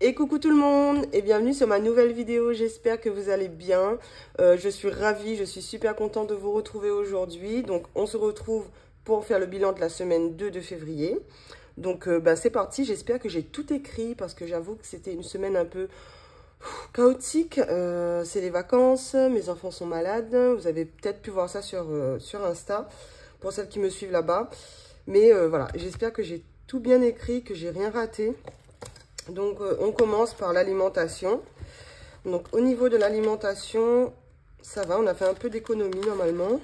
Et coucou tout le monde et bienvenue sur ma nouvelle vidéo, j'espère que vous allez bien. Je suis ravie, je suis super contente de vous retrouver aujourd'hui. Donc on se retrouve pour faire le bilan de la semaine 2 de février. Donc c'est parti, j'espère que j'ai tout écrit parce que j'avoue que c'était une semaine un peu chaotique. C'est les vacances, mes enfants sont malades, vous avez peut-être pu voir ça sur Insta pour celles qui me suivent là-bas. Mais voilà, j'espère que j'ai tout bien écrit, que j'ai rien raté. Donc, on commence par l'alimentation. Donc, au niveau de l'alimentation, ça va. On a fait un peu d'économie, normalement.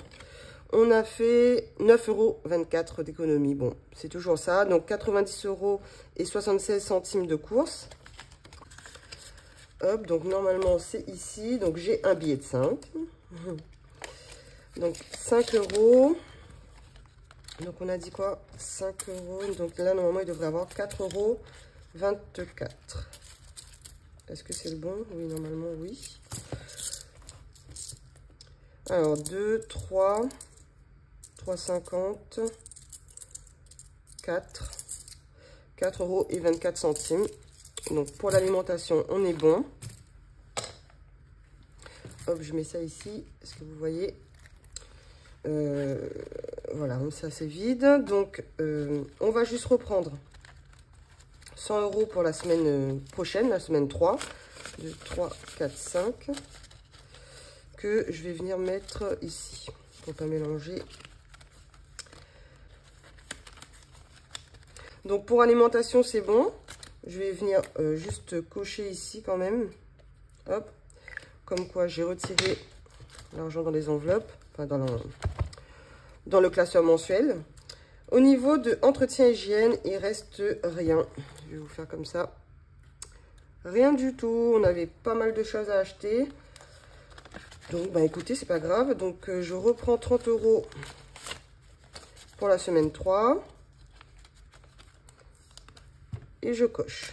On a fait 9,24 € d'économie. Bon, c'est toujours ça. Donc, 90,76 € de course. Hop, donc, normalement, c'est ici. Donc, j'ai un billet de 5. Donc, 5 €. Donc, on a dit quoi? 5 €. Donc, là, normalement, il devrait avoir 4,24 €. Est-ce que c'est le bon? Oui, normalement, oui. Alors, 2, 3, 3,50, 4, 4,24 €. Donc, pour l'alimentation, on est bon. Hop, je mets ça ici. Est-ce que vous voyez? Voilà, ça c'est vide. Donc, on va juste reprendre 100 € pour la semaine prochaine, la semaine 3. 2, 3, 4, 5. Que je vais venir mettre ici. Pour ne pas mélanger. Donc, pour alimentation, c'est bon. Je vais venir juste cocher ici quand même. Hop. Comme quoi, j'ai retiré l'argent dans les enveloppes. Enfin, dans le classeur mensuel. Au niveau de entretien hygiène, il reste rien. Je vais vous faire comme ça. Rien du tout. On avait pas mal de choses à acheter. Donc, écoutez, c'est pas grave. Donc, je reprends 30 € pour la semaine 3. Et je coche.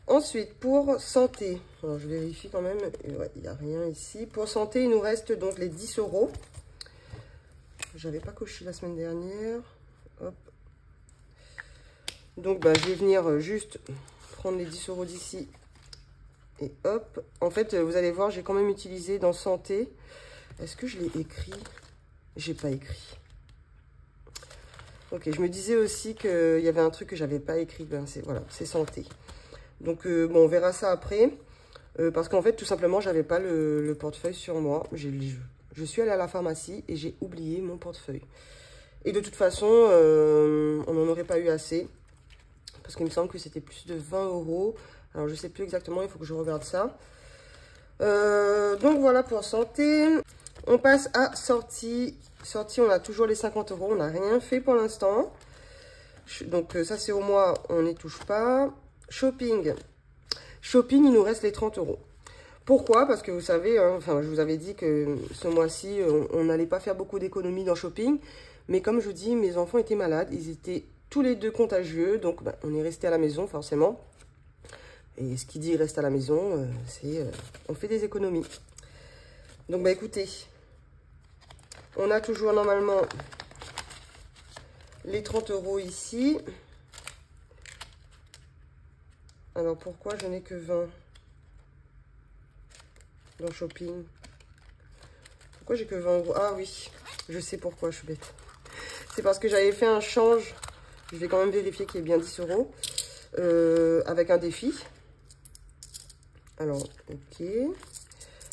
Ensuite, pour santé, alors je vérifie quand même, ouais, il n'y a rien ici. Pour santé, il nous reste donc les 10 €. J'avais pas coché la semaine dernière. Hop. Donc, je vais venir juste prendre les 10 € d'ici. Et hop. En fait, vous allez voir, j'ai quand même utilisé dans santé. Est-ce que je l'ai écrit? J'ai pas écrit. Ok, je me disais aussi qu'il y avait un truc que j'avais pas écrit. Voilà, c'est santé. Donc, bon, on verra ça après. Parce qu'en fait, tout simplement, j'avais pas le portefeuille sur moi. Je suis allée à la pharmacie et j'ai oublié mon portefeuille. Et de toute façon, on n'en aurait pas eu assez. Parce qu'il me semble que c'était plus de 20 €. Alors, je sais plus exactement, il faut que je regarde ça. Donc, voilà pour santé. On passe à sortie. Sortie, on a toujours les 50 €. On n'a rien fait pour l'instant. Donc, ça, c'est au mois, on n'y touche pas. Shopping. Shopping, il nous reste les 30 €. Pourquoi? Parce que vous savez, hein, enfin, je vous avais dit que ce mois-ci, on n'allait pas faire beaucoup d'économies dans shopping. Mais comme je vous dis, mes enfants étaient malades. Ils étaient tous les deux contagieux. Donc, on est resté à la maison, forcément. Et ce qui dit reste à la maison, c'est on fait des économies. Donc, écoutez, on a toujours normalement les 30 € ici. Alors, pourquoi je n'ai que 20 dans shopping? Pourquoi j'ai que 20 €? Ah oui, je sais pourquoi, je suis bête. C'est parce que j'avais fait un change. Je vais quand même vérifier qu'il y ait bien 10 € avec un défi. Alors, ok.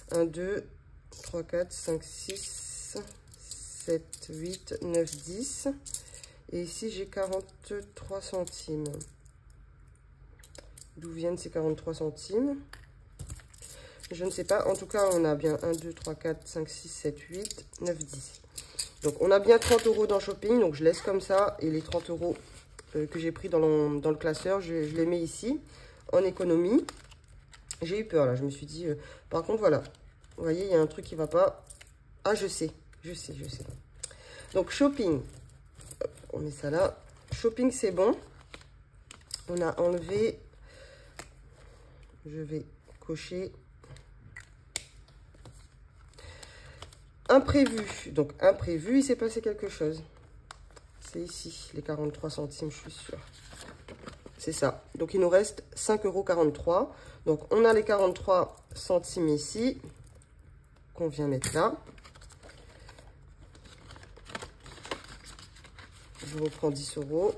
1, 2, 3, 4, 5, 6, 7, 8, 9, 10. Et ici, j'ai 43 centimes. D'où viennent ces 43 centimes? Je ne sais pas. En tout cas, on a bien 1, 2, 3, 4, 5, 6, 7, 8, 9, 10. Donc, on a bien 30 € dans shopping. Donc, je laisse comme ça. Et les 30 € que j'ai pris dans le classeur, je les mets ici, en économie. J'ai eu peur, là. Je me suis dit... par contre, voilà. Vous voyez, il y a un truc qui ne va pas. Ah, je sais. Donc, shopping. Hop, on met ça là. Shopping, c'est bon. On a enlevé... Je vais cocher. Imprévu. Donc, imprévu, il s'est passé quelque chose. C'est ici, les 43 centimes, je suis sûre. C'est ça. Donc, il nous reste 5,43 €. Donc, on a les 43 centimes ici, qu'on vient mettre là. Je reprends 10 €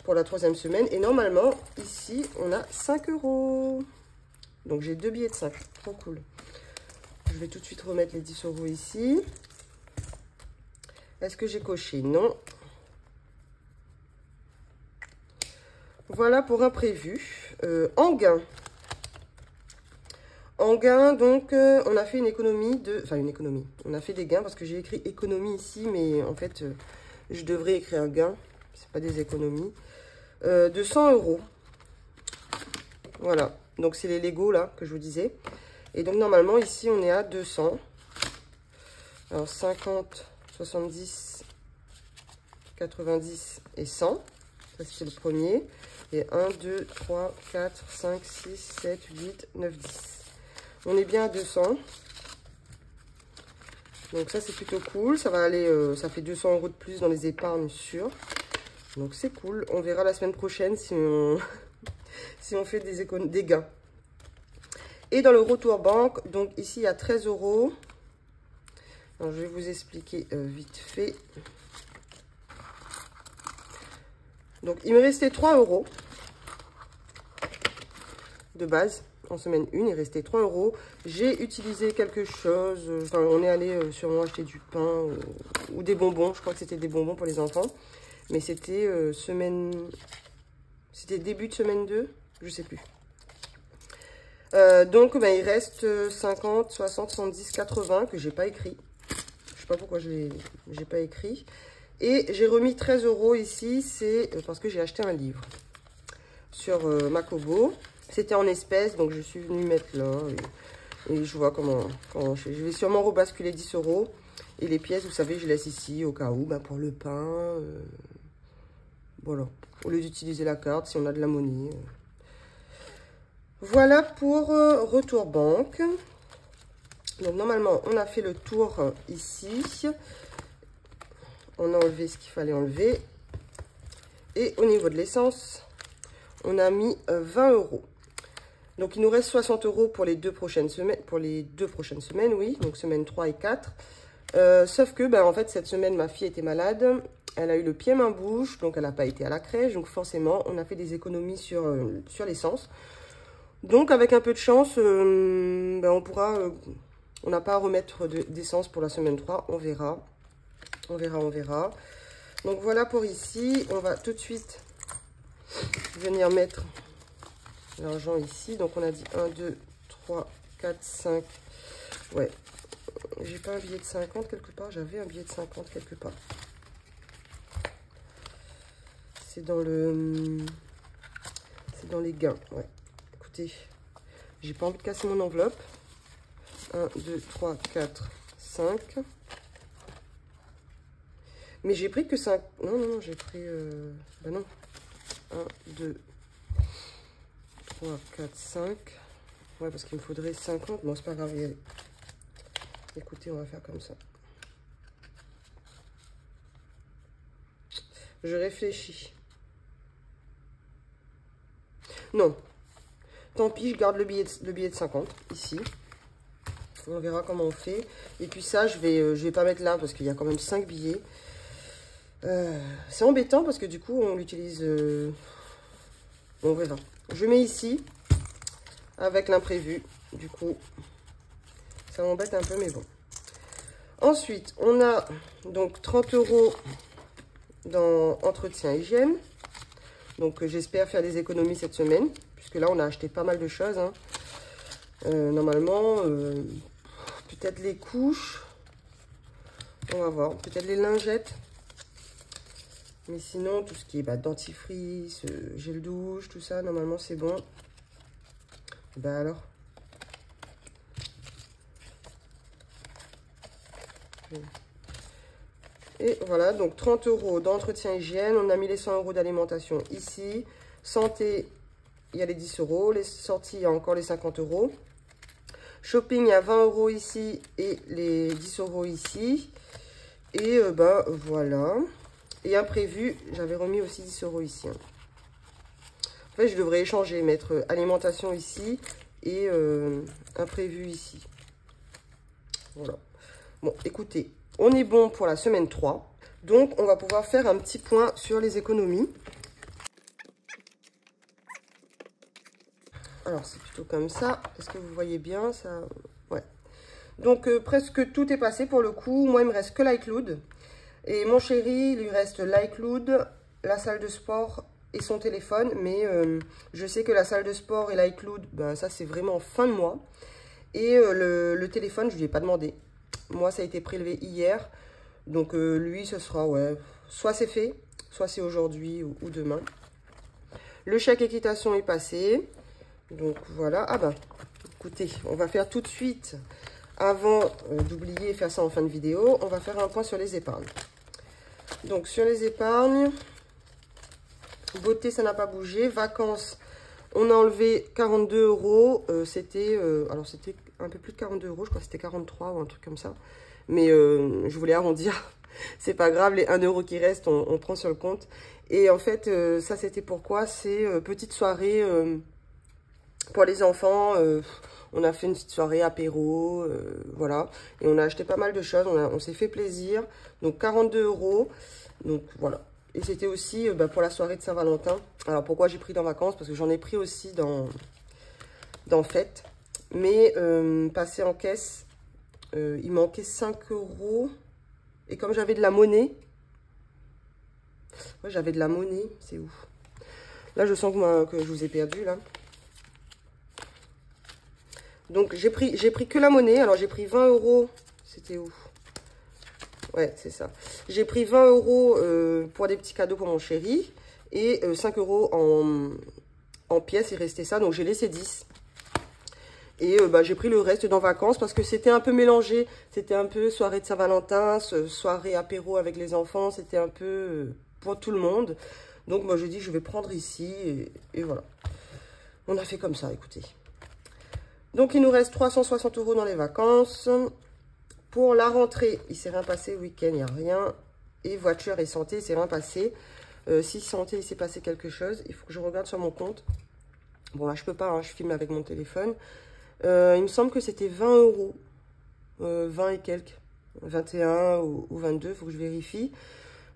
pour la 3e semaine. Et normalement, ici, on a 5 €. Donc, j'ai 2 billets de 5. Trop cool. Je vais tout de suite remettre les 10 € ici. Est-ce que j'ai coché? Non. Voilà pour imprévu. En gain. En gain, donc, on a fait une économie de... Enfin, une économie. On a fait des gains parce que j'ai écrit économie ici, mais en fait, je devrais écrire gain. C'est pas des économies. De 100 €. Voilà. Donc, c'est les Lego, là, que je vous disais. Et donc, normalement, ici, on est à 200. Alors, 50, 70, 90 et 100. Ça, c'est le premier. Et 1, 2, 3, 4, 5, 6, 7, 8, 9, 10. On est bien à 200. Donc, ça, c'est plutôt cool. Ça va aller, ça fait 200 € de plus dans les épargnes sûres. Donc, c'est cool. On verra la semaine prochaine si on, si on fait des gains. Et dans le retour banque, donc ici, il y a 13 €. Alors, je vais vous expliquer vite fait. Donc, il me restait 3 € de base. En semaine 1, il restait 3 €. J'ai utilisé quelque chose. Enfin, on est allé sûrement acheter du pain ou des bonbons. Je crois que c'était des bonbons pour les enfants. Mais c'était C'était début de semaine 2. Je sais plus. Donc, ben, il reste 50, 60, 70, 80 que j'ai pas écrit. Je sais pas pourquoi j'ai pas écrit. Et j'ai remis 13 € ici. C'est parce que j'ai acheté un livre sur Makobo. C'était en espèces, donc je suis venue mettre là. Et je vois comment je vais sûrement rebasculer 10 €. Et les pièces, vous savez, je laisse ici au cas où, ben, pour le pain. Voilà. Au lieu d'utiliser la carte, si on a de la monnaie. Voilà pour retour banque. Donc, normalement, on a fait le tour ici. On a enlevé ce qu'il fallait enlever. Et au niveau de l'essence, on a mis 20 €. Donc, il nous reste 60 € pour les 2 prochaines semaines. Pour les 2 prochaines semaines, oui. Donc, semaine 3 et 4. Sauf que, ben, en fait, cette semaine, ma fille était malade. Elle a eu le pied, main, bouche. Donc, elle n'a pas été à la crèche. Donc, forcément, on a fait des économies sur l'essence. Donc, avec un peu de chance, ben, on pourra... on n'a pas à remettre d'essence pour la semaine 3. On verra. On verra, on verra. Donc, voilà pour ici. On va tout de suite venir mettre l'argent ici. Donc, on a dit 1, 2, 3, 4, 5. Ouais. J'ai pas un billet de 50 quelque part. J'avais un billet de 50 quelque part. C'est dans le... C'est dans les gains. Ouais. Écoutez, j'ai pas envie de casser mon enveloppe. 1, 2, 3, 4, 5. Mais j'ai pris que 5. Non, non, non, j'ai pris... Ben non. 1, 2, 3, 4, 5. Ouais, parce qu'il me faudrait 50. Bon, c'est pas grave. Écoutez, on va faire comme ça. Je réfléchis. Non. Tant pis, je garde le billet de 50 ici. On verra comment on fait. Et puis ça, je vais pas mettre là parce qu'il y a quand même 5 billets. C'est embêtant parce que du coup, on l'utilise... On verra. Je mets ici avec l'imprévu. Du coup, ça m'embête un peu, mais bon. Ensuite, on a donc 30 € dans entretien hygiène. Donc, j'espère faire des économies cette semaine. Puisque là, on a acheté pas mal de choses. Hein. Normalement, peut-être les couches. On va voir. Peut-être les lingettes. Mais sinon, tout ce qui est dentifrice, gel douche, tout ça, normalement, c'est bon. Ben alors. Et voilà, donc 30 € d'entretien hygiène. On a mis les 100 € d'alimentation ici. Santé, il y a les 10 €. Les sorties, il y a encore les 50 €. Shopping, il y a 20 € ici et les 10 € ici. Et bah voilà. Et imprévu, j'avais remis aussi 10 € ici. Hein. En fait, je devrais échanger, mettre alimentation ici et imprévu ici. Voilà. Bon, écoutez, on est bon pour la semaine 3. Donc, on va pouvoir faire un petit point sur les économies. Alors, c'est plutôt comme ça. Est-ce que vous voyez bien ça? Ouais. Donc, presque tout est passé pour le coup. Moi, il me reste que l'iCloud. Et mon chéri, il lui reste l'iCloud, la salle de sport et son téléphone. Mais je sais que la salle de sport et l'iCloud, ben, ça, c'est vraiment fin de mois. Et le téléphone, je ne lui ai pas demandé. Moi, ça a été prélevé hier. Donc, lui, ce sera, ouais, soit c'est fait, soit c'est aujourd'hui ou demain. Le chèque équitation est passé. Donc, voilà. Ah ben, écoutez, on va faire tout de suite, avant d'oublier et faire ça en fin de vidéo, on va faire un point sur les épargnes. Donc, sur les épargnes, beauté, ça n'a pas bougé. Vacances, on a enlevé 42 €. C'était, alors, c'était un peu plus de 42 €. Je crois que c'était 43 ou un truc comme ça. Mais je voulais arrondir. C'est pas grave, les 1 € qui restent, on prend sur le compte. Et en fait, ça, c'était pourquoi? C'est petite soirée pour les enfants. On a fait une petite soirée apéro, voilà. Et on a acheté pas mal de choses, on s'est fait plaisir. Donc, 42 €. Donc, voilà. Et c'était aussi pour la soirée de Saint-Valentin. Alors, pourquoi j'ai pris dans vacances? Parce que j'en ai pris aussi dans fête. Mais passé en caisse, il manquait 5 €. Et comme j'avais de la monnaie, ouais, j'avais de la monnaie, c'est ouf. Là, je sens que je vous ai perdu, là. Donc, j'ai pris que la monnaie. Alors, j'ai pris 20 €. C'était où? Ouais, c'est ça. J'ai pris 20 € pour des petits cadeaux pour mon chéri. Et 5 € en pièces, il restait ça. Donc, j'ai laissé 10. Et j'ai pris le reste dans vacances parce que c'était un peu mélangé. C'était un peu soirée de Saint-Valentin, soirée apéro avec les enfants. C'était un peu pour tout le monde. Donc, moi, je dis, je vais prendre ici. Et voilà. On a fait comme ça, écoutez. Donc, il nous reste 360 € dans les vacances. Pour la rentrée, il ne s'est rien passé. Week-end, il n'y a rien. Et voiture et santé, il ne s'est rien passé. Si santé, il s'est passé quelque chose, il faut que je regarde sur mon compte. Bon, là, je peux pas, hein, je filme avec mon téléphone. Il me semble que c'était 20 €. 20 et quelques. 21 ou 22, il faut que je vérifie.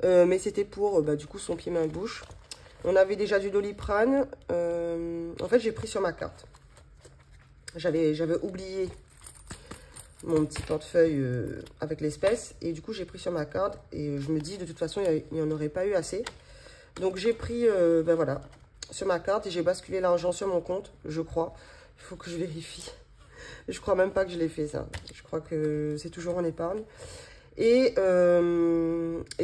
Mais c'était pour, du coup, son pied, main, bouche. On avait déjà du Doliprane. En fait, j'ai pris sur ma carte. J'avais oublié mon petit portefeuille avec l'espèce. Et du coup, j'ai pris sur ma carte. Et je me dis, de toute façon, il n'y en aurait pas eu assez. Donc, j'ai pris, voilà, sur ma carte. Et j'ai basculé l'argent sur mon compte, je crois. Il faut que je vérifie. Je crois même pas que je l'ai fait, ça. Je crois que c'est toujours en épargne. Et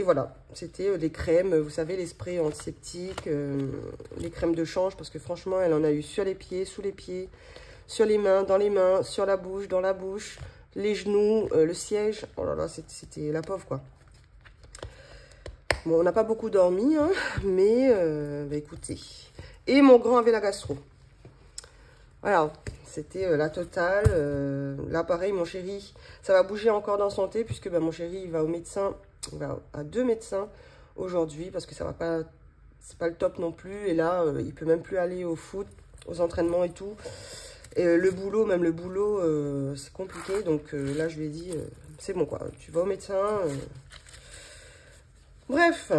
voilà, c'était les crèmes, vous savez, les sprays antiseptiques, les crèmes de change. Parce que franchement, elle en a eu sur les pieds, sous les pieds, sur les mains, dans les mains, sur la bouche, dans la bouche, les genoux, le siège. Oh là là, c'était la pauvre, quoi. Bon, on n'a pas beaucoup dormi, hein, mais écoutez. Et mon grand avait la gastro. Voilà, c'était la totale. Là, pareil, mon chéri, ça va bouger encore dans santé, puisque mon chéri, il va au médecin, il va à 2 médecins aujourd'hui, parce que ça va pas, c'est pas le top non plus. Et là, il peut même plus aller au foot, aux entraînements et tout. Et le boulot, même le boulot, c'est compliqué. Donc là, je lui ai dit, c'est bon, quoi, tu vas au médecin. Bref,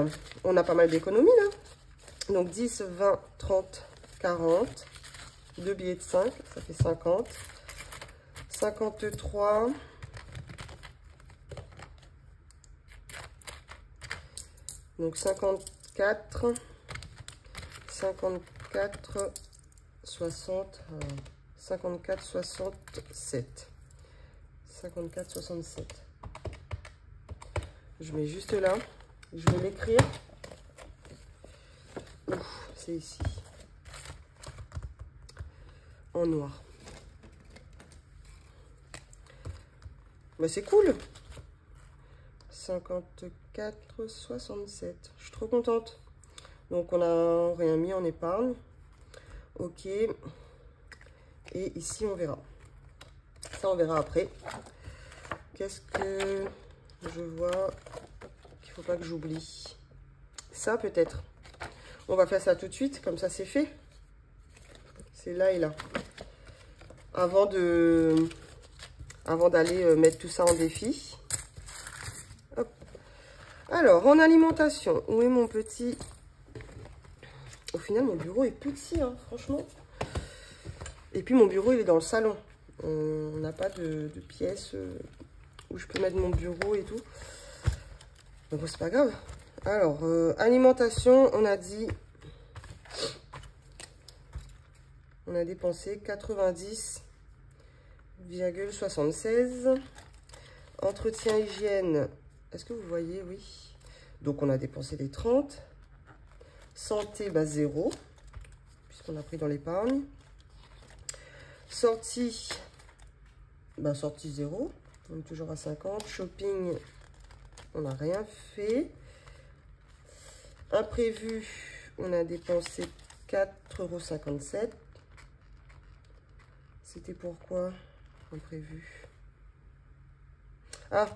on a pas mal d'économies, là. Donc 10, 20, 30, 40... 2 billets de 5, ça fait 50. 53. Donc 54. 54. 60. 54, 67. 54, 67. Je mets juste là. Je vais l'écrire. C'est ici. En noir. C'est cool. 54, 67. Je suis trop contente. Donc, on n'a rien mis en épargne. Ok. Et ici, on verra. Ça, on verra après. Qu'est-ce que je vois? faut pas que j'oublie. Ça, peut-être. On va faire ça tout de suite, comme ça, c'est fait. C'est là et là. Avant d'aller mettre tout ça en défi. Hop. Alors, en alimentation, où est mon petit... Au final, mon bureau est petit, hein, franchement. Et puis, mon bureau, il est dans le salon. On n'a pas de pièce où je peux mettre mon bureau et tout. Donc, c'est pas grave. Alors, alimentation, on a dit... On a dépensé 90,76. Entretien hygiène, est-ce que vous voyez? Oui. Donc, on a dépensé les 30. Santé, bah 0, puisqu'on a pris dans l'épargne. Sortie, bah sortie 0. On est toujours à 50. Shopping, on n'a rien fait. Imprévu, on a dépensé 4,57 €. C'était pourquoi imprévu? Ah,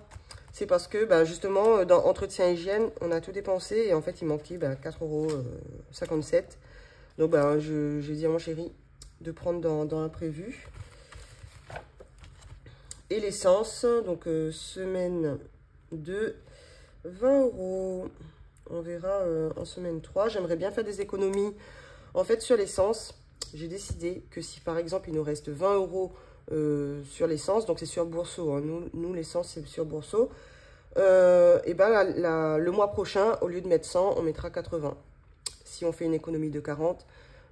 c'est parce que bah, justement, dans entretien hygiène, on a tout dépensé et en fait, il manquait bah, 4,57 €. Donc, bah, je dis à mon chéri de prendre dans l'imprévu. Et l'essence, donc semaine 2, 20 €. On verra en semaine 3. J'aimerais bien faire des économies. En fait, sur l'essence, j'ai décidé que si par exemple, il nous reste 20 € sur l'essence, donc c'est sur Bourseau, hein. Nous l'essence, c'est sur Bourseau. Et ben le mois prochain, au lieu de mettre 100, on mettra 80. Si on fait une économie de 40,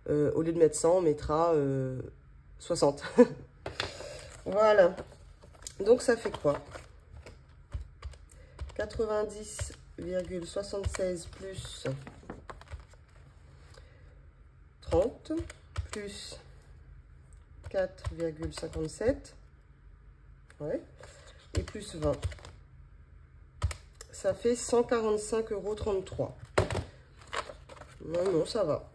au lieu de mettre 100, on mettra 60. Voilà. Donc, ça fait quoi? 90,76 plus 30 plus 4,57. Ouais. Et plus 20. Ça fait 145,33 €. Non, ça va.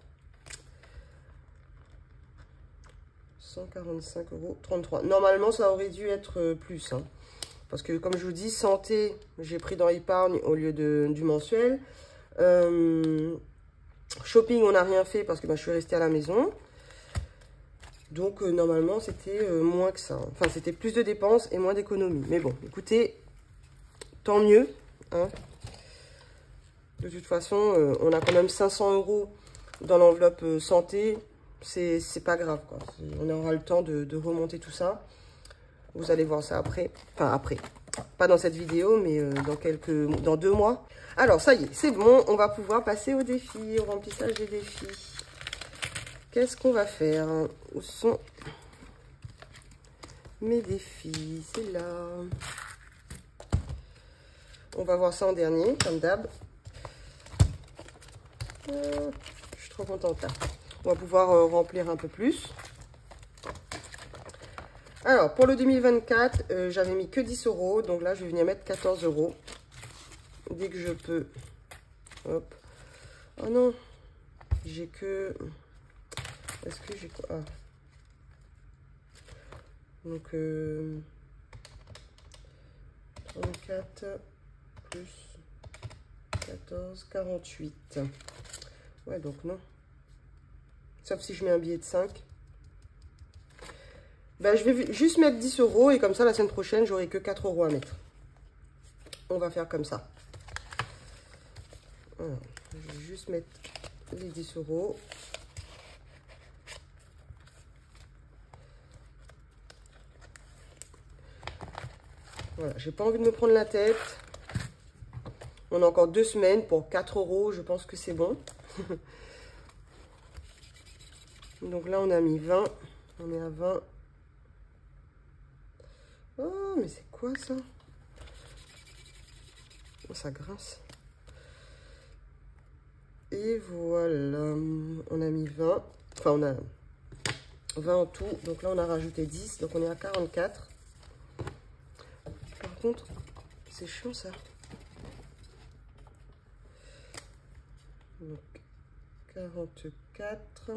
145,33 €. Normalement, ça aurait dû être plus. Hein. Parce que, comme je vous dis, santé, j'ai pris dans épargne au lieu du mensuel. Shopping, on n'a rien fait parce que bah, je suis restée à la maison. Donc, normalement, c'était moins que ça. Enfin, c'était plus de dépenses et moins d'économies. Mais bon, écoutez, tant mieux. Hein. De toute façon, on a quand même 500 € dans l'enveloppe santé. C'est pas grave, quoi. On aura le temps de remonter tout ça. Vous allez voir ça après. Enfin, après. Pas dans cette vidéo, mais dans 2 mois. Alors, ça y est, c'est bon. On va pouvoir passer au défi, au remplissage des défis. Qu'est-ce qu'on va faire? Où sont mes défis? C'est là. On va voir ça en dernier, comme d'hab. Je suis trop contente là. On va pouvoir remplir un peu plus. Alors, pour le 2024, j'avais mis que 10 €. Donc là, je vais venir mettre 14 €. Dès que je peux. Hop. Oh non. J'ai que... Est-ce que j'ai quoi? Ah. Donc, 34 plus 14, 48. Ouais, donc non. Sauf si je mets un billet de 5. Ben, je vais juste mettre 10 € et comme ça, la semaine prochaine, j'aurai que 4 € à mettre. On va faire comme ça. Alors, je vais juste mettre les 10 €. Voilà, j'ai pas envie de me prendre la tête. On a encore 2 semaines pour 4 €. Je pense que c'est bon. Donc là, on a mis 20. On est à 20. Oh, mais c'est quoi ça? Oh, ça grince. Et voilà. On a mis 20. Enfin, on a 20 en tout. Donc là, on a rajouté 10. Donc on est à 44. Par contre, c'est chiant ça. Donc, 44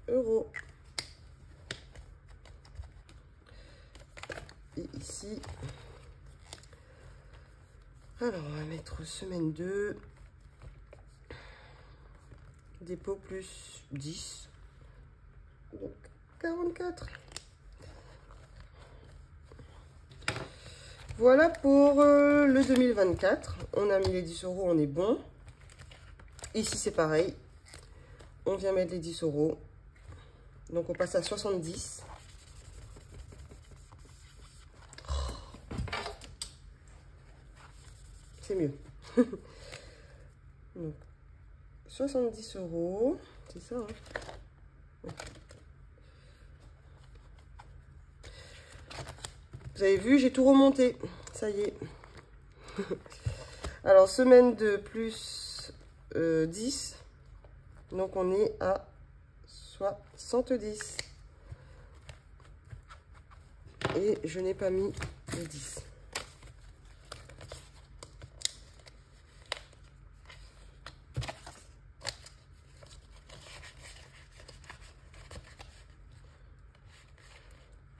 €. Et ici, Alors, on va mettre semaine 2. Dépôt plus 10. Donc, 44. Voilà pour le 2024. On a mis les 10 euros, on est bon. Ici, c'est pareil. On vient mettre les 10 euros. Donc, on passe à 70. C'est mieux. Donc, 70 euros. C'est ça, hein? Ouais. Vous avez vu, j'ai tout remonté. Ça y est. Alors, semaine 2 plus 10. Donc, on est à 70. Et je n'ai pas mis les 10.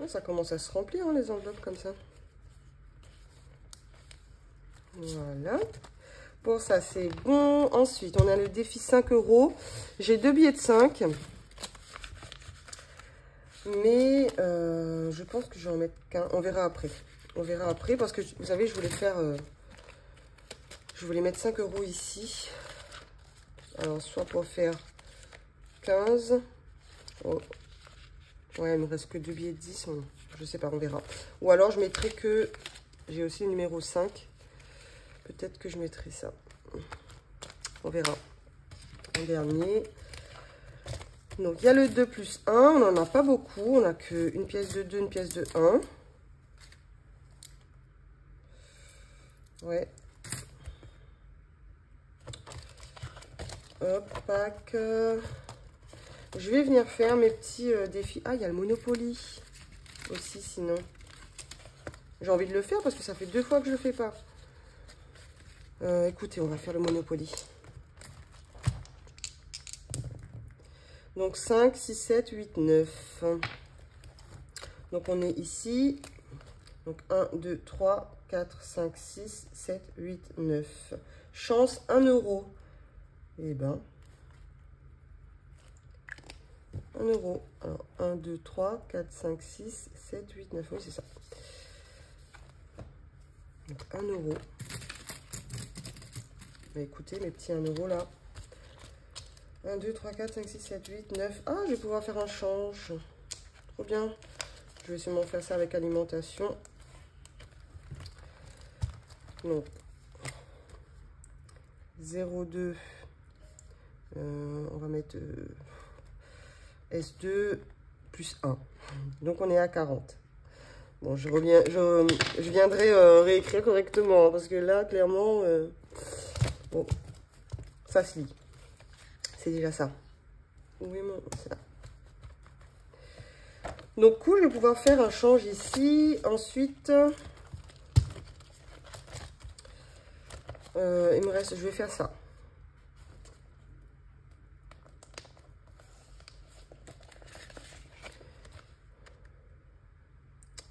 Ça commence à se remplir, hein, les enveloppes comme ça. Voilà. Pour ça, c'est bon. Ensuite, on a le défi 5 euros. J'ai 2 billets de 5. Mais je pense que je vais en mettre qu'un. On verra après. On verra après parce que, vous savez, je voulais faire... je voulais mettre 5 euros ici. Alors, soit pour faire 15. Oh. Ouais, il me reste que 2 billets de 10. Je sais pas, on verra. Ou alors, je mettrai que... J'ai aussi le numéro 5. Peut-être que je mettrai ça. On verra. En dernier. Donc, il y a le 2 plus 1. On n'en a pas beaucoup. On n'a qu'une pièce de 2, une pièce de 1. Ouais. Hop, pack. Je vais venir faire mes petits défis. Ah, il y a le Monopoly aussi, sinon. J'ai envie de le faire parce que ça fait 2 fois que je le fais pas. Écoutez, on va faire le Monopoly. Donc, 5, 6, 7, 8, 9. Donc, on est ici. Donc, 1, 2, 3, 4, 5, 6, 7, 8, 9. Chance, 1 euro. Eh ben... 1 euro. Alors, 1, 2, 3, 4, 5, 6, 7, 8, 9. Oui, c'est ça. Donc, 1 euro. Bah, écoutez, mes petits 1 euro là. 1, 2, 3, 4, 5, 6, 7, 8, 9. Ah, je vais pouvoir faire un change. Trop bien. Je vais sûrement faire ça avec alimentation. Donc, 0,2. On va mettre... S2 plus 1. Donc, on est à 40. Bon, je viendrai réécrire correctement. Parce que là, clairement, bon, ça se lit. C'est déjà ça. Oui, c'est là. Donc, cool, je vais pouvoir faire un change ici. Ensuite, il me reste, je vais faire ça.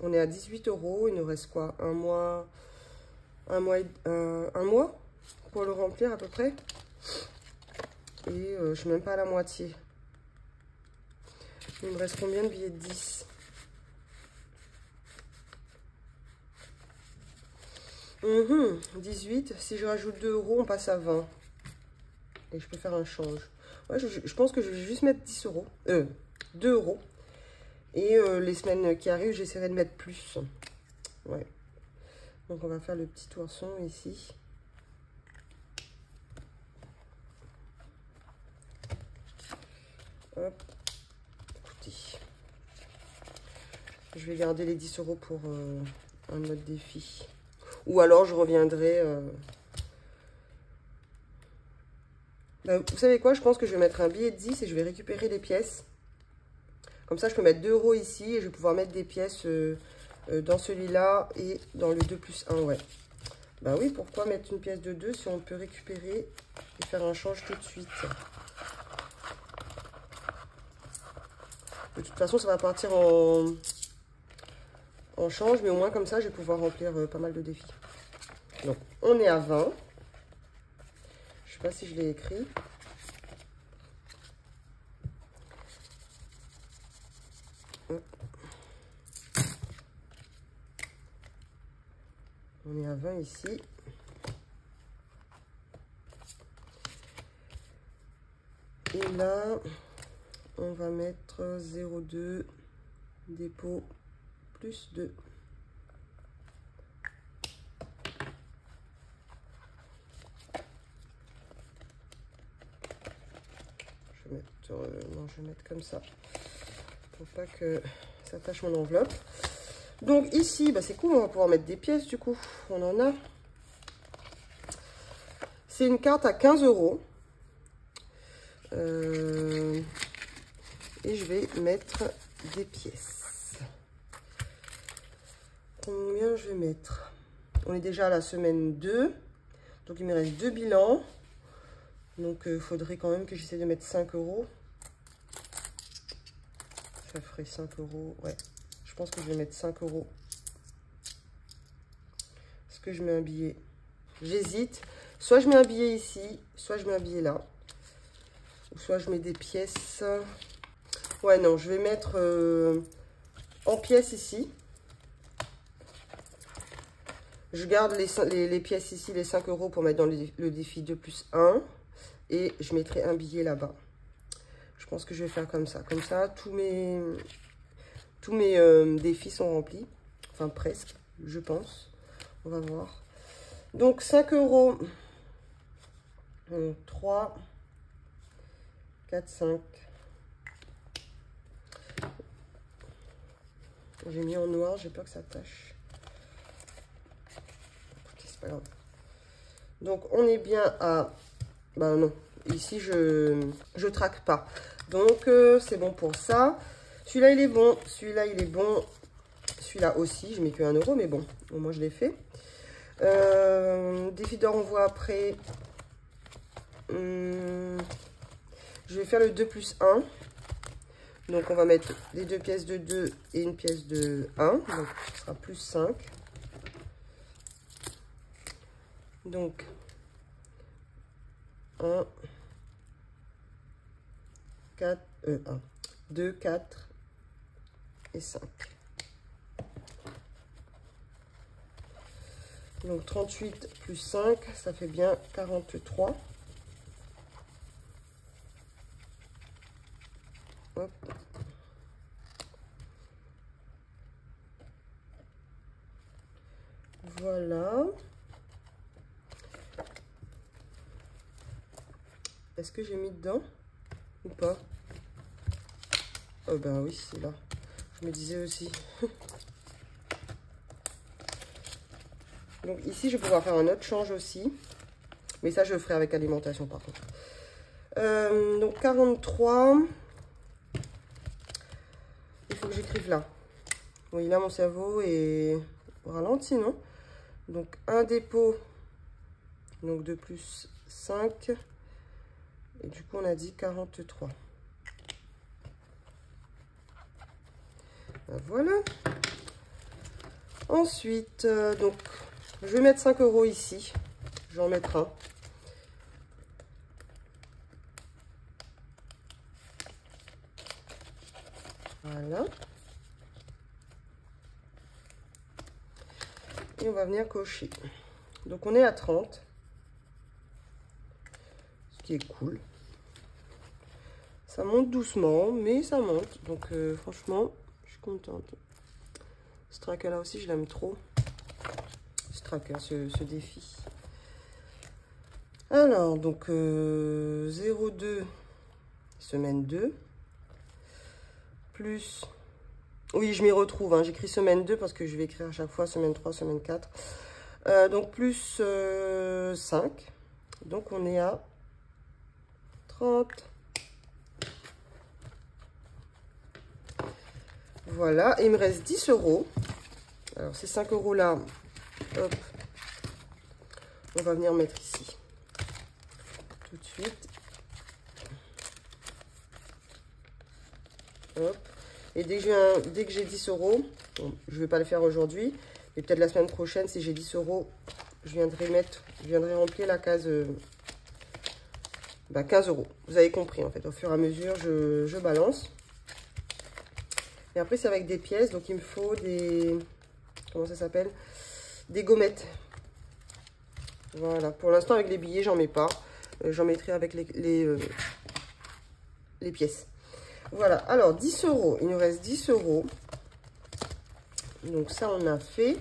On est à 18 euros. Il nous reste quoi? Un mois pour le remplir à peu près. Et je ne suis même pas à la moitié. Il me reste combien de billets de 10? Mmh, 18. Si je rajoute 2 euros, on passe à 20. Et je peux faire un change. Ouais, je pense que je vais juste mettre 10 euros. 2 euros. Et les semaines qui arrivent, j'essaierai de mettre plus. Ouais. Donc, on va faire le petit ourson ici. Hop. Écoutez. Je vais garder les 10 euros pour un autre défi. Ou alors, je reviendrai... Ben, vous savez quoi? Je pense que je vais mettre un billet de 10 et je vais récupérer les pièces. Comme ça, je peux mettre 2 euros ici et je vais pouvoir mettre des pièces dans celui-là et dans le 2 plus 1, ouais. Bah oui, pourquoi mettre une pièce de 2 si on peut récupérer et faire un change tout de suite? De toute façon, ça va partir en change, mais au moins comme ça, je vais pouvoir remplir pas mal de défis. Donc, on est à 20. Je sais pas si je l'ai écrit. Hop. On est à 20 ici. Et là, on va mettre 0,2 dépôt plus 2. Je vais mettre, non, je vais mettre comme ça pour pas que ça tâche mon enveloppe. Donc ici, bah, c'est cool, on va pouvoir mettre des pièces du coup. On en a. C'est une carte à 15 €. Et je vais mettre des pièces. Combien je vais mettre? On est déjà à la semaine 2. Donc il me reste 2 bilans. Donc il faudrait quand même que j'essaie de mettre 5 €. Ça ferait 5 €. Ouais, je pense que je vais mettre 5 €. Est-ce que je mets un billet? J'hésite. Soit je mets un billet ici, soit je mets un billet là. Ou soit je mets des pièces. Ouais, non, je vais mettre en pièces ici. Je garde les pièces ici, les 5 € pour mettre dans le défi 2 plus 1. Et je mettrai un billet là-bas. Je pense que je vais faire comme ça. Comme ça, tous mes défis sont remplis. Enfin, presque, je pense. On va voir. Donc, 5 €. 3, 4, 5. J'ai mis en noir, j'ai peur que ça tâche. Écoutez, c'est pas grave. Donc, on est bien à... Ben non, ici, je traque pas. Donc, c'est bon pour ça. Celui-là, il est bon. Celui-là, il est bon. Celui-là aussi, je mets que 1 €, mais bon, au moins, je l'ai fait. Défi d'or, on voit après. Je vais faire le 2 plus 1. Donc, on va mettre les 2 pièces de 2 et une pièce de 1. Donc, ce sera plus 5. Donc, 1, 4, 1, 2, 4 et 5. Donc, 38 plus 5, ça fait bien 43. Hop. Voilà. Est-ce que j'ai mis dedans ou pas? Oh ben oui, c'est là. Je me disais aussi. Donc ici, je vais pouvoir faire un autre change aussi. Mais ça, je le ferai avec alimentation par contre. Donc 43. Il faut que j'écrive là. Oui, là, mon cerveau est au ralenti, non? Donc, un dépôt. Donc, 2 plus 5. Et du coup, on a dit 43. Ben, voilà. Ensuite, donc, je vais mettre 5 € ici. Je vais en mettre un. Voilà. Et on va venir cocher. Donc, on est à 30. Ce qui est cool. Ça monte doucement, mais ça monte. Donc, franchement, je suis contente. Ce tracker-là aussi, je l'aime trop. Ce tracker, ce défi. Alors, donc, 0,2, semaine 2. Plus... Oui, je m'y retrouve. Hein. J'écris semaine 2 parce que je vais écrire à chaque fois semaine 3, semaine 4. Donc, plus 5. Donc, on est à 30. Voilà. Et il me reste 10 €. Alors, ces 5 € là, hop, on va venir mettre ici. Tout de suite. Hop. Et dès que j'ai 10 €, bon, je ne vais pas le faire aujourd'hui, mais peut-être la semaine prochaine, si j'ai 10 €, je viendrai remplir la case 15 €. Vous avez compris en fait. Au fur et à mesure, je balance. Et après, c'est avec des pièces. Donc, il me faut des... Comment ça s'appelle? Des gommettes. Voilà. Pour l'instant, avec les billets, j'en mets pas. J'en mettrai avec les pièces. Voilà. Alors, 10 €. Il nous reste 10 €. Donc, ça, on a fait.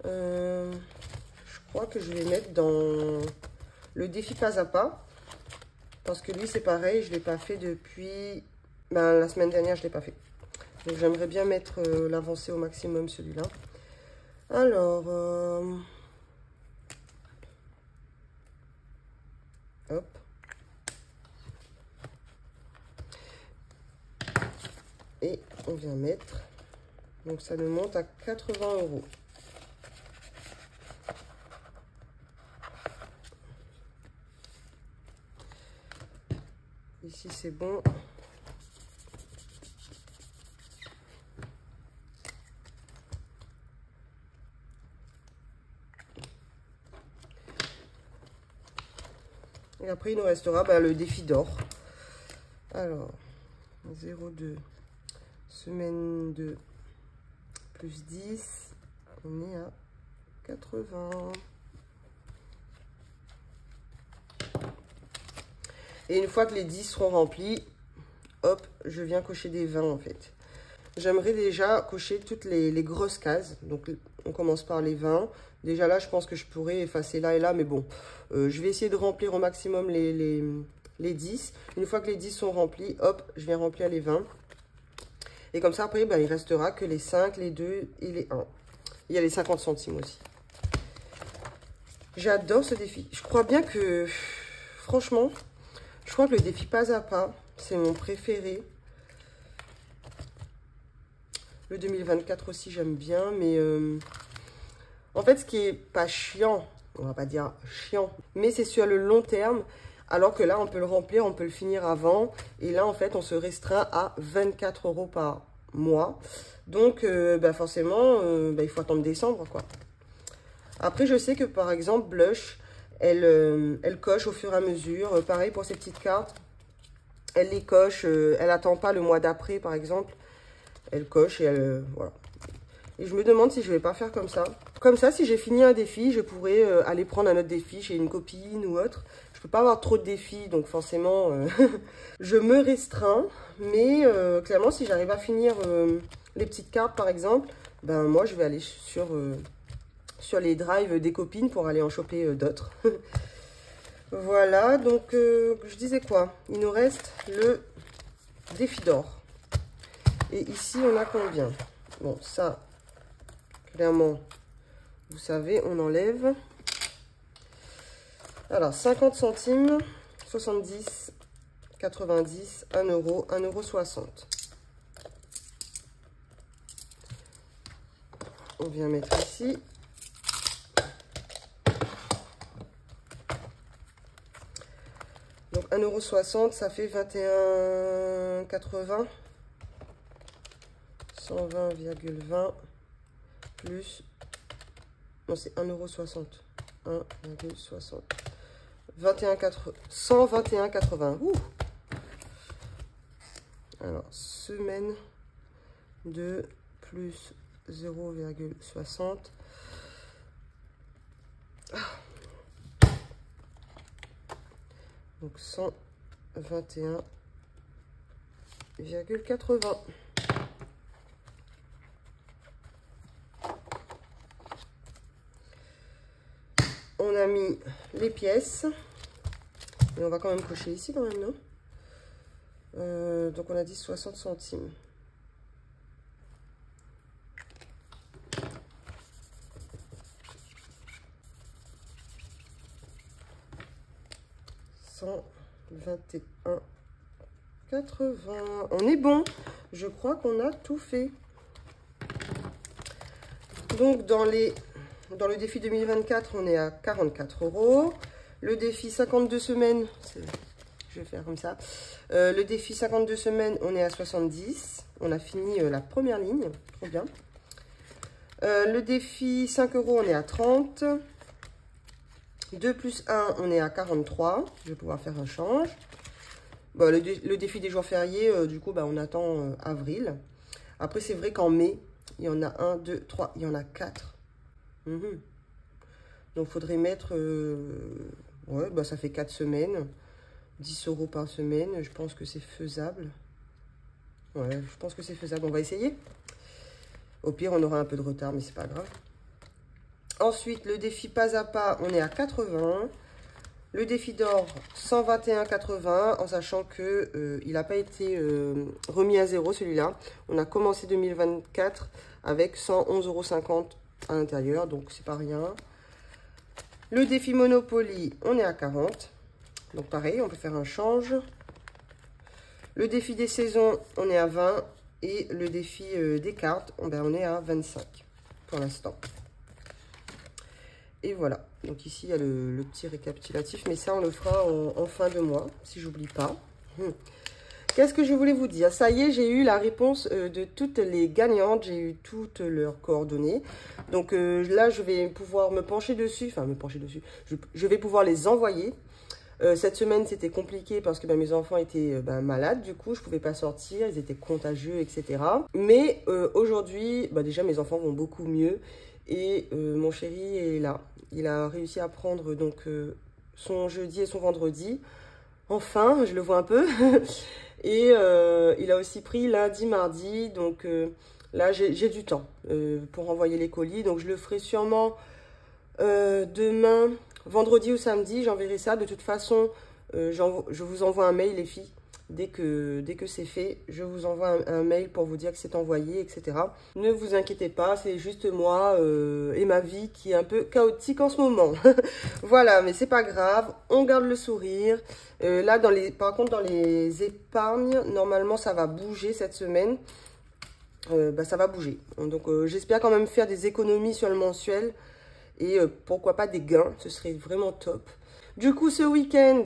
Je crois que je vais mettre dans le défi pas à pas. Parce que lui, c'est pareil. Je ne l'ai pas fait depuis... la semaine dernière, je ne l'ai pas fait. Donc, j'aimerais bien mettre l'avancée au maximum, celui-là. Alors, hop. Et on vient mettre. Donc, ça nous monte à 80 €. Ici, c'est bon. Et après, il nous restera le défi d'or. Alors, 0,2, semaine 2, plus 10, on est à 80. Et une fois que les 10 seront remplis, hop, je viens cocher des 20 en fait. J'aimerais déjà cocher toutes les grosses cases. Donc, on commence par les 20. Déjà là, je pense que je pourrais effacer là et là. Mais bon, je vais essayer de remplir au maximum les 10. Une fois que les 10 sont remplis, hop, je viens remplir les 20. Et comme ça, après, il restera que les 5, les 2 et les 1. Il y a les 50 centimes aussi. J'adore ce défi. Je crois bien que, franchement, je crois que le défi pas à pas, c'est mon préféré. Le 2024 aussi, j'aime bien. Mais en fait, ce qui est pas chiant, on va pas dire chiant, mais c'est sur le long terme. Alors que là, on peut le remplir, on peut le finir avant. Et là, en fait, on se restreint à 24 € par mois. Donc, forcément, il faut attendre décembre, quoi. Après, je sais que, par exemple, Blush, elle coche au fur et à mesure. Pareil pour ces petites cartes. Elle les coche. Elle n'attend pas le mois d'après, par exemple. Elle coche et elle... voilà. Et je me demande si je vais pas faire comme ça. Comme ça, si j'ai fini un défi, je pourrais aller prendre un autre défi chez une copine ou autre. Je peux pas avoir trop de défis, donc forcément, je me restreins. Mais clairement, si j'arrive à finir les petites cartes, par exemple, moi, je vais aller sur les drives des copines pour aller en choper d'autres. Voilà, donc je disais quoi? Il nous reste le défi d'or. Et ici, on a combien? Bon, ça, clairement, vous savez, on enlève. Alors, 50 centimes, 70, 90, 1 €, 1,60 €. On vient mettre ici. Donc, 1,60 €, ça fait 21,80 €. 120,20 plus... Non, c'est 1,60 €. 1,60 €. 121,80 €. Alors, semaine 2 plus 0,60. Donc, 121,80 €. On a mis les pièces. Et on va quand même cocher ici quand même, non? Donc on a dit 60 centimes. €121,80. On est bon. Je crois qu'on a tout fait. Donc dans le défi 2024, on est à 44 €. Le défi 52 semaines, je vais faire comme ça. Le défi 52 semaines, on est à 70. On a fini la première ligne. Trop bien. Le défi 5 €, on est à 30. 2 plus 1, on est à 43. Je vais pouvoir faire un change. Bon, le défi des jours fériés, du coup, bah, on attend avril. Après, c'est vrai qu'en mai, il y en a 1, 2, 3, il y en a 4. Donc, il faudrait mettre... ouais, bah, ça fait 4 semaines. 10 € par semaine. Je pense que c'est faisable. Ouais, je pense que c'est faisable. On va essayer. Au pire, on aura un peu de retard, mais c'est pas grave. Ensuite, le défi pas à pas, on est à 80. Le défi d'or, 121,80, en sachant que il n'a pas été remis à zéro, celui-là. On a commencé 2024 avec 111,50 € à l'intérieur, donc c'est pas rien. Le défi Monopoly, on est à 40. Donc pareil, on peut faire un change. Le défi des saisons, on est à 20. Et le défi des cartes, ben, on est à 25 pour l'instant. Et voilà. Donc ici, il y a le petit récapitulatif. Mais ça, on le fera en fin de mois, si j'oublie pas. Qu'est-ce que je voulais vous dire? Ça y est, j'ai eu la réponse de toutes les gagnantes. J'ai eu toutes leurs coordonnées. Donc là, je vais pouvoir me pencher dessus. Enfin, me pencher dessus. Je vais pouvoir les envoyer. Cette semaine, c'était compliqué parce que mes enfants étaient malades. Du coup, je ne pouvais pas sortir. Ils étaient contagieux, etc. Mais aujourd'hui, déjà, mes enfants vont beaucoup mieux. Et mon chéri est là. Il a réussi à prendre donc, son jeudi et son vendredi. Enfin, je le vois un peu. Et il a aussi pris lundi, mardi. Donc là, j'ai du temps pour envoyer les colis. Donc, je le ferai sûrement demain... Vendredi ou samedi, j'enverrai ça. De toute façon, je vous envoie un mail, les filles. Dès que c'est fait, je vous envoie un mail pour vous dire que c'est envoyé, etc. Ne vous inquiétez pas, c'est juste moi et ma vie qui est un peu chaotique en ce moment. Voilà, mais c'est pas grave. On garde le sourire. Là, par contre, dans les épargnes, normalement, ça va bouger cette semaine. Ça va bouger. Donc, j'espère quand même faire des économies sur le mensuel. Et pourquoi pas des gains, ce serait vraiment top. Du coup, ce week-end,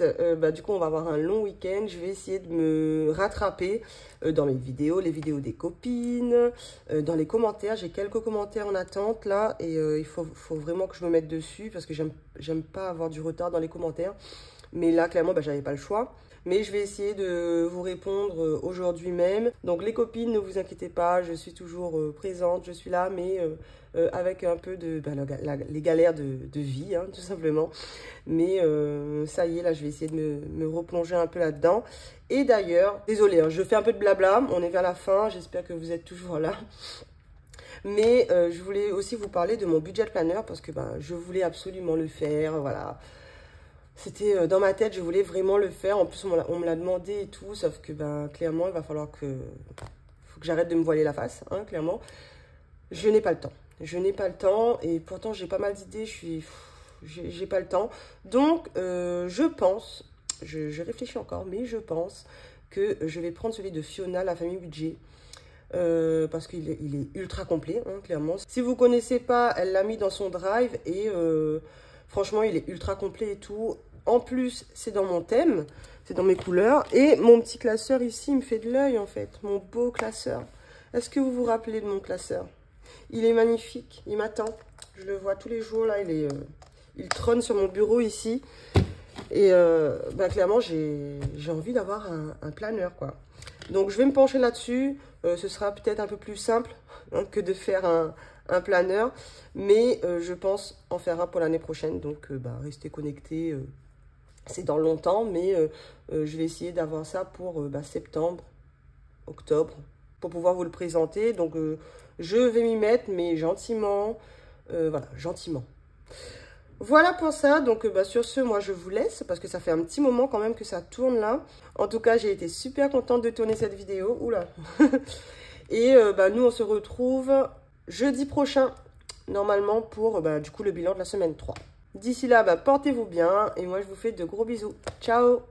on va avoir un long week-end. Je vais essayer de me rattraper dans mes vidéos, les vidéos des copines, dans les commentaires. J'ai quelques commentaires en attente là et il faut vraiment que je me mette dessus parce que j'aime pas avoir du retard dans les commentaires. Mais là, clairement, j'avais pas le choix. Mais je vais essayer de vous répondre aujourd'hui même. Donc les copines, ne vous inquiétez pas, je suis toujours présente, je suis là, mais avec un peu de les galères de vie, hein, tout simplement. Mais ça y est, là, je vais essayer de me replonger un peu là-dedans. Et d'ailleurs, désolée, hein, je fais un peu de blabla, on est vers la fin, j'espère que vous êtes toujours là. Mais je voulais aussi vous parler de mon budget planner parce que je voulais absolument le faire, voilà. C'était dans ma tête, je voulais vraiment le faire. En plus, on me l'a demandé et tout. Sauf que, clairement, il va falloir que... faut que j'arrête de me voiler la face, hein, clairement. Je n'ai pas le temps. Je n'ai pas le temps. Et pourtant, j'ai pas mal d'idées. J'ai pas le temps. Donc, je pense... Je réfléchis encore, mais je pense que je vais prendre celui de Fiona, la famille budget. Parce qu'il est ultra complet, hein, clairement. Si vous ne connaissez pas, elle l'a mis dans son drive. Et franchement, il est ultra complet et tout. En plus, c'est dans mon thème, c'est dans mes couleurs. Et mon petit classeur ici, il me fait de l'œil en fait, mon beau classeur. Est-ce que vous vous rappelez de mon classeur? Il est magnifique, il m'attend. Je le vois tous les jours là, il trône sur mon bureau ici. Et clairement, j'ai envie d'avoir un planeur quoi. Donc, je vais me pencher là-dessus. Ce sera peut-être un peu plus simple hein, que de faire un planeur. Mais je pense en faire un pour l'année prochaine. Donc, restez connectés. C'est dans longtemps, mais je vais essayer d'avoir ça pour septembre, octobre, pour pouvoir vous le présenter. Donc, je vais m'y mettre, mais gentiment. Voilà, gentiment. Voilà pour ça. Donc, sur ce, moi, je vous laisse parce que ça fait un petit moment quand même que ça tourne là. En tout cas, j'ai été super contente de tourner cette vidéo. Oula. Et nous, on se retrouve jeudi prochain, normalement, pour du coup le bilan de la semaine 3. D'ici là, portez-vous bien et moi, je vous fais de gros bisous. Ciao!